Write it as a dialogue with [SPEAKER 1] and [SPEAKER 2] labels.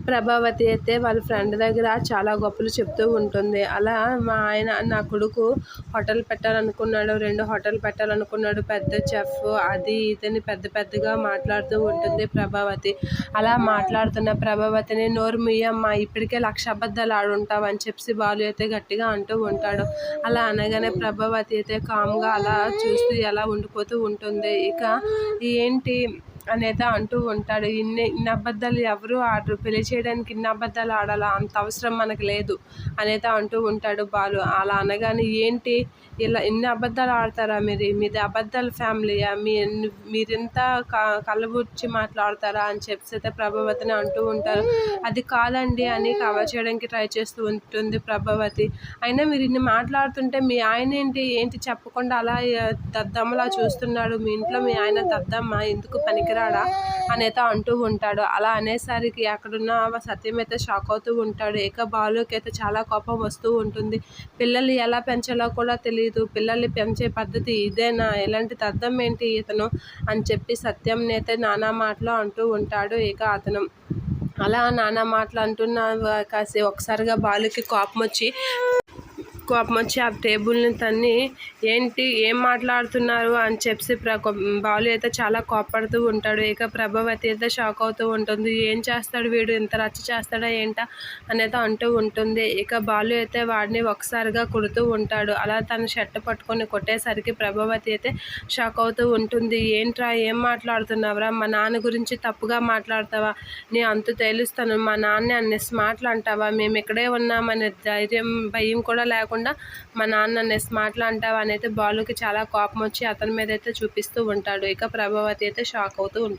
[SPEAKER 1] ప్రభావతి అయితే వాళ్ళ ఫ్రెండ్ దగ్గర చాలా గొప్పలు చెప్తూ ఉంటుంది. అలా మా ఆయన నా కొడుకు హోటల్ పెట్టాలనుకున్నాడు, 2 హోటల్ పెట్టాలనుకున్నాడు, పెద్ద చెఫ్ అది ఇదని పెద్దగా మాట్లాడుతూ ఉంటుంది ప్రభావతి. అలా మాట్లాడుతున్న ప్రభావతిని నోరు మూయమ్మా, ఇప్పటికే 1,00,000 అబద్ధాలు ఆడుంటావు అని చెప్పి బాలు అయితే గట్టిగా అంటూ ఉంటాడు. అలా అనగానే ప్రభావతి అయితే కామ్గా అలా చూస్తూ ఎలా ఉండిపోతూ ఉంటుంది. ఇక ఏంటి అనేది అంటూ ఉంటాడు. ఇన్ని అబద్ధాలు ఎవరు ఆడరు, పెళ్లి చేయడానికి ఇన్ని అబద్ధాలు ఆడాలా, అంత అవసరం మనకు లేదు అనేది అంటూ ఉంటాడు బాలు. అలా అనగానే ఏంటి ఇలా ఇన్ని అబద్ధాలు ఆడతారా, మీది అబద్ధాల ఫ్యామిలీయా, మీరింత కళ్ళబుచ్చి మాట్లాడతారా అని చెప్పి అయితే ప్రభావతిని అంటూ ఉంటారు. అది కాదండి అని కవర్ చేయడానికి ట్రై చేస్తూ ఉంటుంది ప్రభావతి. అయినా మీరు ఇన్ని మాట్లాడుతుంటే మీ ఆయన ఏంటి చెప్పకుండా అలా దద్దమ్మలా చూస్తున్నాడు, మీ ఇంట్లో మీ ఆయన దద్దమ్మ ఎందుకు పనికిరాడా అనేది అంటూ ఉంటాడు. అలా అనేసరికి అక్కడున్న సత్యం అయితే షాక్ అవుతూ ఉంటాడు. ఇక బాలుకి అయితే చాలా కోపం వస్తూ ఉంటుంది. పిల్లల్ని ఎలా పెంచాలో కూడా తెలియదు, పిల్లల్ని పెంచే పద్ధతి ఇదేనా, ఎలాంటి దద్దం ఏంటి ఇతను అని చెప్పి సత్యంని అయితే నానా మాటలు అంటూ ఉంటాడు. ఇక అతను అలా నానా మాటలు అంటున్న కాసి ఒకసారిగా బాలుకి కోపం వచ్చి ఆ టేబుల్ని తన్ని ఏంటి ఏం మాట్లాడుతున్నారు అని చెప్పి బాలు అయితే చాలా కోపడుతూ ఉంటాడు. ఇక ప్రభావతి అయితే షాక్ అవుతూ ఉంటుంది. ఏం చేస్తాడు వీడు, ఇంత రచ్చ చేస్తాడా ఏంటా అనేది అంటూ ఉంటుంది. ఇక బాలు అయితే వాడిని ఒకసారిగా కొడుతూ ఉంటాడు. అలా తన షర్ట్ పట్టుకొని కొట్టేసరికి ప్రభావతి అయితే షాక్ అవుతూ ఉంటుంది. ఏంట్రా ఏం మాట్లాడుతున్నావురా, మా నాన్న గురించి తప్పుగా మాట్లాడతావా, నీ అంతు తేలుస్తాను, మా నాన్న అన్ని స్మార్ట్లు అంటావా, మేము ఇక్కడే ఉన్నామనే ధైర్యం భయం కూడా లేకుండా మా నాన్న అనే స్మార్ట్లు అంటావా అనేది బాలుకి చాలా కోపం వచ్చి అతని మీద అయితే చూపిస్తూ ఉంటాడు. ఇక ప్రభావతి అయితే షాక్ అవుతూ ఉంటుంది.